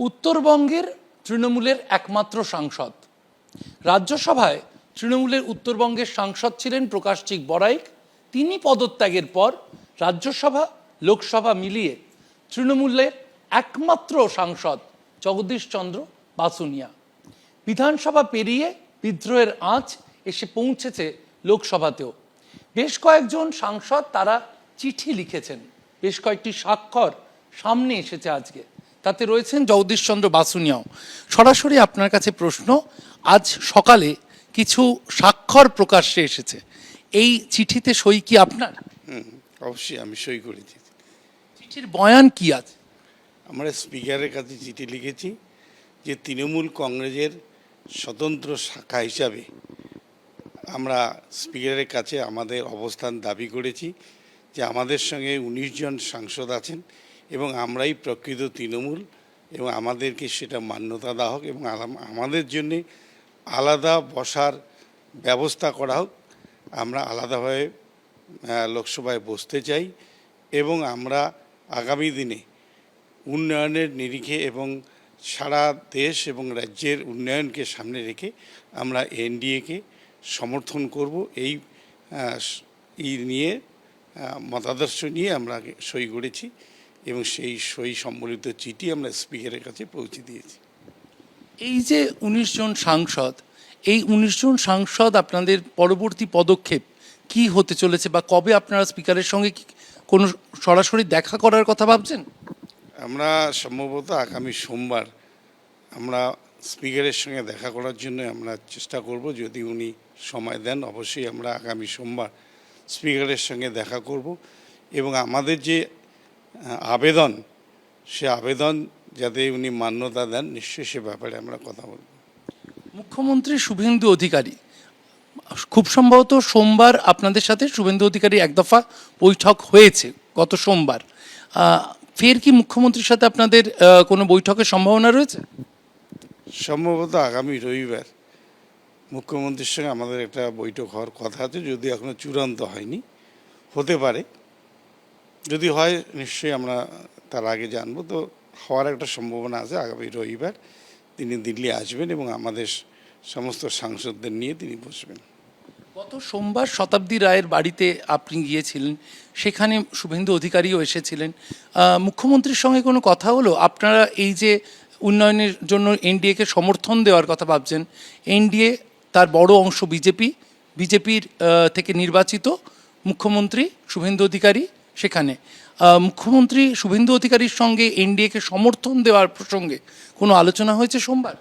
উত্তরবঙ্গের তৃণমূলের একমাত্র সাংসদ। রাজ্যসভায় তৃণমূলের উত্তরবঙ্গের সাংসদ ছিলেন প্রকাশচিক বড়াইক। তিনি পদত্যাগের পর রাজ্যসভা লোকসভা মিলিয়ে তৃণমূলের একমাত্র সাংসদ জগদীশ চন্দ্র বাসুনিয়া। বিধানসভা পেরিয়ে বিদ্রোহের আঁচ এসে পৌঁছেছে লোকসভাতেও। বেশ কয়েকজন সাংসদ তারা চিঠি লিখেছেন, বেশ কয়েকটি স্বাক্ষর সামনে এসেছে আজকে, তাতে রয়েছেন জগদীশ চন্দ্র বাসুনিয়াও। সরাসরি আপনার কাছে প্রশ্ন, আজ সকালে কিছু স্বাক্ষর প্রকাশ্যে এসেছে, এই চিঠিতে সই কি আপনার? অবশ্যই আমি সই করেছি। চিঠির বয়ান কি আছে? আমরা স্পিকারের কাছে চিঠি লিখেছি যে তৃণমূল কংগ্রেসের স্বতন্ত্র শাখা হিসাবে আমরা স্পিকারের কাছে আমাদের অবস্থান দাবি করেছি যে আমাদের সঙ্গে ১৯ জন সাংসদ আছেন এবং আমরাই প্রকৃত তৃণমূল এবং আমাদেরকে সেটা মান্যতা দেওয়া হোক এবং আমাদের জন্যে আলাদা বসার ব্যবস্থা করা হোক। আমরা আলাদাভাবে লোকসভায় বসতে চাই এবং আমরা আগামী দিনে উন্নয়নের নিরিখে এবং সারা দেশ এবং রাজ্যের উন্নয়নকে সামনে রেখে আমরা এনডিএকে সমর্থন করব। এই নিয়ে মতাদর্শ নিয়ে আমরা সই করেছি এবং সেই সই সম্বলিত চিঠি আমরা স্পিকারের কাছে পৌঁছে দিয়েছি। এই যে ১৯ জন সাংসদ, এই ১৯ জন সাংসদ আপনাদের পরবর্তী পদক্ষেপ কি হতে চলেছে, বা কবে আপনারা স্পিকারের সঙ্গে কোনো সরাসরি দেখা করার কথা ভাবছেন? আমরা সম্ভবত আগামী সোমবার আমরা স্পিকারের সঙ্গে দেখা করার জন্য আমরা চেষ্টা করব, যদি উনি সময় দেন। অবশ্যই আমরা আগামী সোমবার স্পিকারের সঙ্গে দেখা করব এবং আমাদের যে আবেদন, সে আবেদন যাতে উনি মান্যতা দেন, নিশ্চয়ই সে ব্যাপারে আমরা কথা বলব। মুখ্যমন্ত্রী শুভেন্দু অধিকারী, খুব সম্ভবত সোমবার আপনাদের সাথে শুভেন্দু অধিকারী এক দফা বৈঠক হয়েছে গত সোমবার। ফের কি মুখ্যমন্ত্রীর সাথে আপনাদের কোনো বৈঠকের সম্ভাবনা রয়েছে? সম্ভবত আগামী রবিবার মুখ্যমন্ত্রীর সঙ্গে আমাদের একটা বৈঠক হওয়ার কথা আছে, যদি এখনও চূড়ান্ত হয়নি, হতে পারে। যদি হয় নিশ্চয়ই আমরা তার আগে জানবো। তো হওয়ার একটা সম্ভাবনা আছে। আগামী রবিবার তিনি দিল্লি আসবেন এবং আমাদের সমস্ত সাংসদদের নিয়ে তিনি বসবেন। গত সোমবার শতাব্দী রায়ের বাড়িতে আপনি গিয়েছিলেন, সেখানে শুভেন্দু অধিকারীও এসেছিলেন। মুখ্যমন্ত্রীর সঙ্গে কোনো কথা হলো? আপনারা এই যে উন্নয়নের জন্য এনডিএকে সমর্থন দেওয়ার কথা ভাবছেন, এনডিএ তার বড় অংশ বিজেপির থেকে নির্বাচিত মুখ্যমন্ত্রী শুভেন্দু অধিকারী সেখানে। মুখ্যমন্ত্রী শুভেন্দু অধিকারীর সঙ্গে এনডিএকে সমর্থন দেওয়ার প্রসঙ্গে কোনো আলোচনা হয়েছে সোমবার?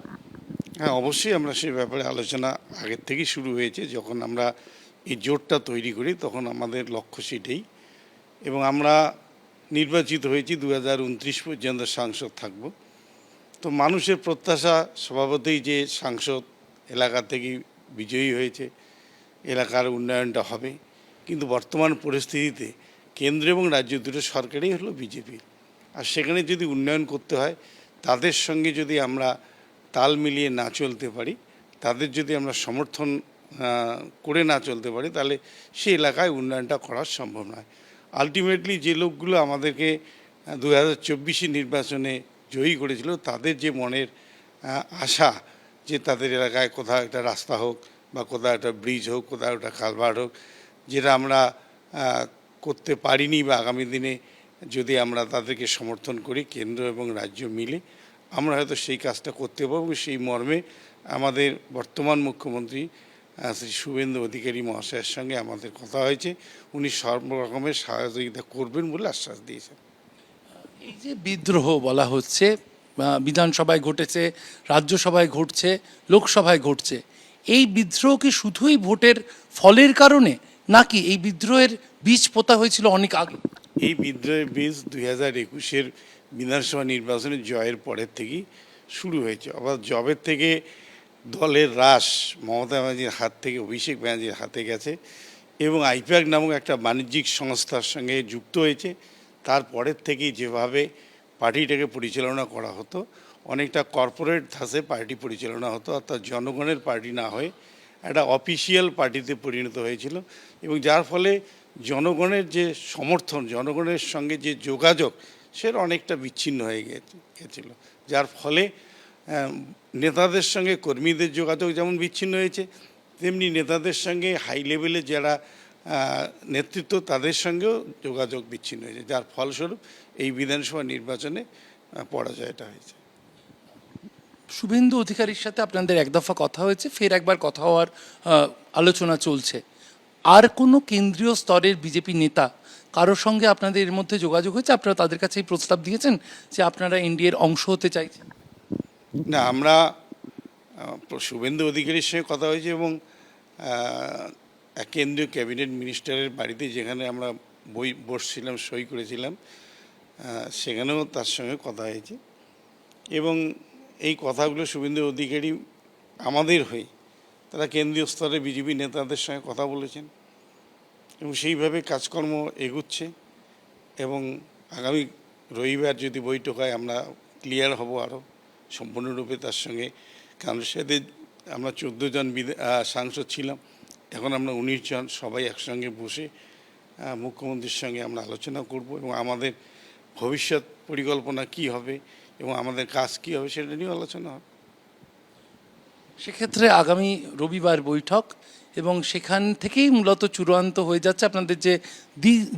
হ্যাঁ, অবশ্যই আমরা সেই ব্যাপারে আলোচনা আগের থেকেই শুরু হয়েছে। যখন আমরা এই জোটটা তৈরি করি তখন আমাদের লক্ষ্য সেটাই, এবং আমরা নির্বাচিত হয়েছি 2029 পর্যন্ত সাংসদ থাকব। তো মানুষের প্রত্যাশা স্বভাবতই যে সাংসদ এলাকা থেকেই বিজয়ী হয়েছে, এলাকার উন্নয়নটা হবে। কিন্তু বর্তমান পরিস্থিতিতে কেন্দ্র এবং রাজ্য দুটো সরকারই হলো বিজেপি, আর সেখানে যদি উন্নয়ন করতে হয়, তাদের সঙ্গে যদি আমরা তাল মিলিয়ে না চলতে পারি, তাদের যদি আমরা সমর্থন করে না চলতে পারি, তাহলে সেই এলাকায় উন্নয়নটা করা সম্ভব নয়। আলটিমেটলি যে লোকগুলো আমাদেরকে 2024 নির্বাচনে জয়ী করেছিল, তাদের যে মনের আশা যে তাদের এলাকায় কোথাও একটা রাস্তা হোক, বা কোথাও একটা ব্রিজ হোক, কোথাও একটা কালভার্ট হোক, যেটা আমরা করতে পারিনি, বা আগামী দিনে যদি আমরা তাদেরকে সমর্থন করি কেন্দ্র এবং রাজ্য মিলে, আমরা হয়তো সেই কাজটা করতে পারব। সেই মর্মে আমাদের বর্তমান মুখ্যমন্ত্রী শ্রী শুভেন্দু অধিকারী মহাশয়ের সঙ্গে আমাদের কথা হয়েছে। উনি সর্ব রকমের সহযোগিতা করবেন বলে আশ্বাস দিয়েছেন। এই যে বিদ্রোহ বলা হচ্ছে, বিধানসভায় ঘটেছে, রাজ্যসভায় ঘটছে, লোকসভায় ঘটছে, এই বিদ্রোহ কি শুধুই ভোটের ফলের কারণে, নাকি এই বিদ্রোহের বীজ পোতা হয়েছিল অনেক আগে? এই বিদ্রোহের বীজ 2021 বিধানসভা নির্বাচনে জয়ের পরের থেকেই শুরু হয়েছে। আবার জবের থেকে দলের হ্রাস মমতা ব্যানার্জির হাত থেকে অভিষেক ব্যানার্জির হাতে গেছে এবং আইপ্যাক নামক একটা বাণিজ্যিক সংস্থার সঙ্গে যুক্ত হয়েছে। তারপরের থেকেই যেভাবে পার্টিটাকে পরিচালনা করা হতো, অনেকটা কর্পোরেট ধাঁচে পার্টি পরিচালনা হতো, অর্থাৎ জনগণের পার্টি না হয়ে একটা অফিসিয়াল পার্টিতে পরিণত হয়েছিল, এবং যার ফলে জনগণের যে সমর্থন, জনগণের সঙ্গে যে যোগাযোগ, সেটা অনেকটা বিচ্ছিন্ন হয়ে গেছিল। যার ফলে নেতাদের সঙ্গে কর্মীদের যোগাযোগ যেমন বিচ্ছিন্ন হয়েছে, তেমনি নেতাদের সঙ্গে হাই লেভেলে যারা নেতৃত্ব তাদের সঙ্গেও যোগাযোগ বিচ্ছিন্ন হয়েছে, যার ফলস্বরূপ এই বিধানসভা নির্বাচনে পরাজয়টা হয়েছে। শুভেন্দু অধিকারীর সাথে আপনাদের এক দফা কথা হয়েছে, ফের একবার কথা হওয়ার আলোচনা চলছে। আর কোনো কেন্দ্রীয় স্তরের বিজেপি নেতা কারোর সঙ্গে আপনাদের এর মধ্যে যোগাযোগ হয়েছে? আপনারা তাদের কাছে এই প্রস্তাব দিয়েছেন যে আপনারা এনডিএর অংশ হতে চাইছেন? না, আমরা শুভেন্দু অধিকারীর সঙ্গে কথা হয়েছে এবং এক কেন্দ্রীয় ক্যাবিনেট মিনিস্টারের বাড়িতে যেখানে আমরা বসছিলাম, সই করেছিলাম, সেখানেও তার সঙ্গে কথা হয়েছে এবং এই কথাগুলো শুভেন্দু অধিকারী আমাদের হয়ে তারা কেন্দ্রীয় স্তরে বিজেপি নেতাদের সঙ্গে কথা বলেছেন এবং সেইভাবে কাজকর্ম এগুচ্ছে এবং আগামী রবিবার যদি বৈঠক হয় আমরা ক্লিয়ার হব আরও সম্পূর্ণরূপে তার সঙ্গে। কারণ সাথে আমরা 14 জন সাংসদ ছিলাম, এখন আমরা 19 জন, সবাই একসঙ্গে বসে মুখ্যমন্ত্রীর সঙ্গে আমরা আলোচনা করব এবং আমাদের ভবিষ্যৎ পরিকল্পনা কি হবে এবং আমাদের কাজ কি হবে সেটা নিয়েও আলোচনা হবে। সেক্ষেত্রে আগামী রবিবার বৈঠক এবং সেখান থেকেই মূলত চূড়ান্ত হয়ে যাচ্ছে আপনাদের যে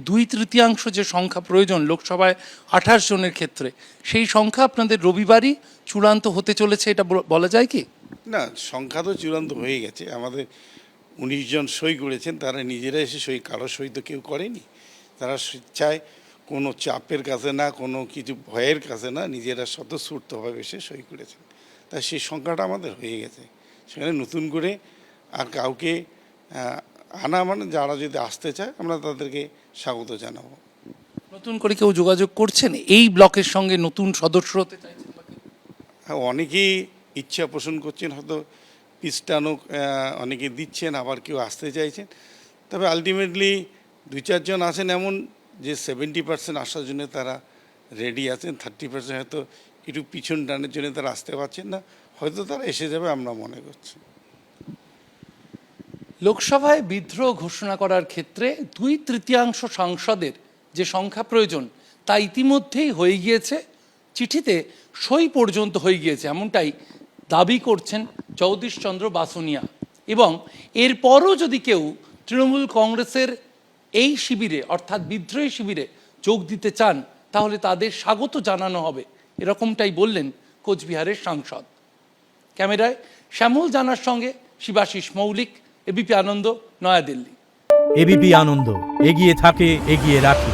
2/3 যে সংখ্যা প্রয়োজন লোকসভায় 28 জনের ক্ষেত্রে, সেই সংখ্যা আপনাদের রবিবারই চূড়ান্ত হতে চলেছে, এটা বলা যায় কি? না, সংখ্যা তো চূড়ান্ত হয়ে গেছে। আমাদের 19 জন সই করেছেন, তারা নিজেরা এসে সই, কারো সই তো কেউ করেনি। তারা স্বেচ্ছায়, কোনো চাপের কাছে না, কোনো কিছু ভয়ের কাছে না, নিজেরা স্বতঃস্ফূর্তভাবে এসে সই করেছেন। তাই সেই সংখ্যাটা আমাদের হয়ে গেছে। সেখানে নতুন করে আর কাউকে আনা, মানে যারা যদি আসতে চায় আমরা তাদেরকে স্বাগত জানাবো। নতুন করে কেউ যোগাযোগ করছেন এই ব্লকের সঙ্গে, নতুন সদস্য হতে চাইছেন? হ্যাঁ, অনেকেই ইচ্ছা পোষণ করছেন, হয়তো পিস্টানো অনেকে দিচ্ছেন, আবার কেউ আসতে চাইছেন। তবে আলটিমেটলি 2-4 জন আছেন এমন যে 70% আসার জন্য তারা রেডি আছেন, 30% হয়তো একটু পিছন টানের জন্য তারা আসতে পারছেন না, হয়তো তারা এসে যাবে আমরা মনে করছি। লোকসভায় বিদ্রোহ ঘোষণা করার ক্ষেত্রে 2/3 সাংসদের যে সংখ্যা প্রয়োজন তা ইতিমধ্যেই হয়ে গিয়েছে, চিঠিতে সই পর্যন্ত হয়ে গিয়েছে, এমনটাই দাবি করছেন জগদীশ চন্দ্র বাসুনিয়া। এবং এরপরও যদি কেউ তৃণমূল কংগ্রেসের এই শিবিরে অর্থাৎ বিদ্রোহী শিবিরে যোগ দিতে চান তাহলে তাদের স্বাগত জানানো হবে, এরকমটাই বললেন কোচবিহারের সাংসদ। ক্যামেরায় শ্যামল জানার সঙ্গে শিবাশিস মৌলিক, এবিপি আনন্দ, নয়াদিল্লি। এবিপি আনন্দ, এগিয়ে থাকে, এগিয়ে রাখে।